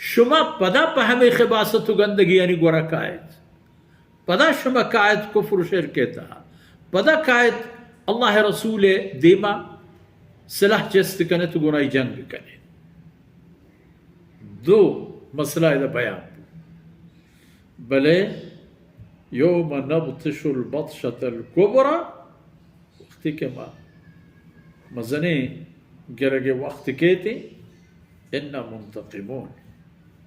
شما پدا پا همه خباست و گندگی یعنی گورا کاید پدا شما کاید کفر و شرکتا پدا کاید اللہ رسول دیما سلاح جست کنے تو گناہ جنگ کنے دو مسئلہ ہے بیان بلے یوم نبطش البطشة الكبرى وقتی کہ مزنے گرگے وقت کہتے انا منتقمون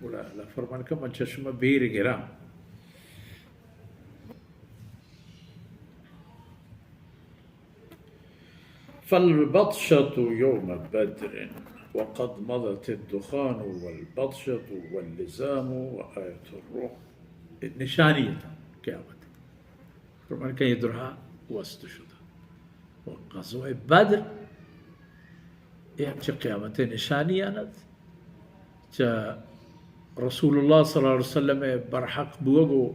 بولا اللہ فرمان کا من چشم بیر گرام فالبطشة يوم بدر وقد مضت الدخان والبطشة واللزام وآية الروح نشانية قیامت فرمان کا يدرها وست شده وغزوة بدر یہ قیامت نشانیہ ند چا رسول اللہ صلی اللہ علیہ وسلم برحق بوگو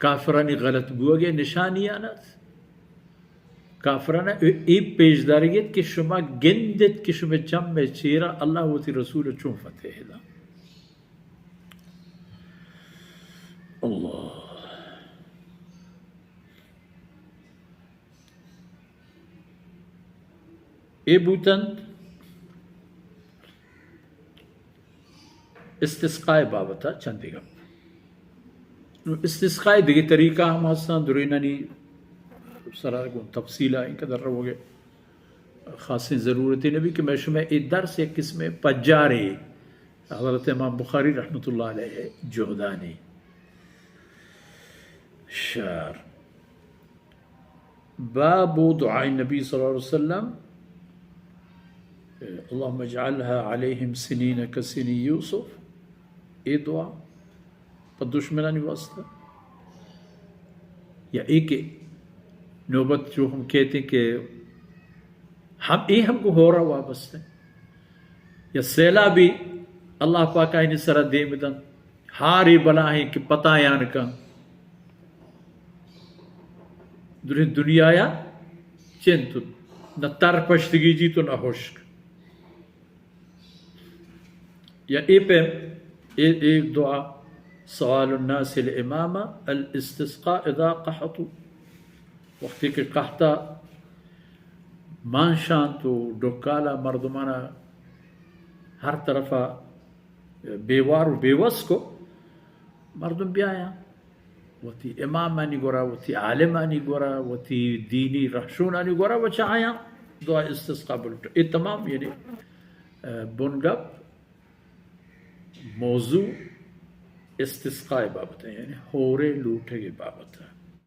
کافرانی غلط بوگے نشانیہ ند کافرانہ ای پیش دارگیت کہ شما گندت کہ شما چم میں چیرا اللہ و تی رسول چون فتح دا اللہ اے بوتند استسقاء بابتا چندی گم استسقاء دیگه طریقہ ہم ہستان درینانی سرا تفصیلہ ان کا در رہو گے خاصی ضرورتی نبی کہ میں شمع ایک درس ایک قسم پجاری حضرت امام بخاری رحمۃ اللہ علیہ جہدانی شعر باب دعاء النبی صلی اللہ علیہ وسلم اللہم اجعلها علیہم سنین کسنی یوسف یہ دعا پر دشمنانی واسطہ یا ایک نوبت جو ہم کہتے ہیں کہ ہم کو ہو رہا وابستہ یا سیلا بھی اللہ پاک آئینی سرہ دے مدن ہاری بلاہیں کہ پتہ یان کا دنیا یا چنتو نہ تر پشتگی جی تو نہ ہوشک یا ایک دعا سوال الناس الامام الاستسقاء اذا قحطوا وقتی کہ قحطہ مانشان تو ڈکالا مردمانہ ہر طرفہ بیوار و بیوس کو مردم بیایا وتی امام آنی گورا وتی عالم آنی گورا وتی دینی رحشون آنی گورا وچا آیا دعا استسقاء بلوٹا یہ تمام یعنی بنگب موضوع استسقاء بابت ہے یعنی ہورے لوٹے کے بابت ہے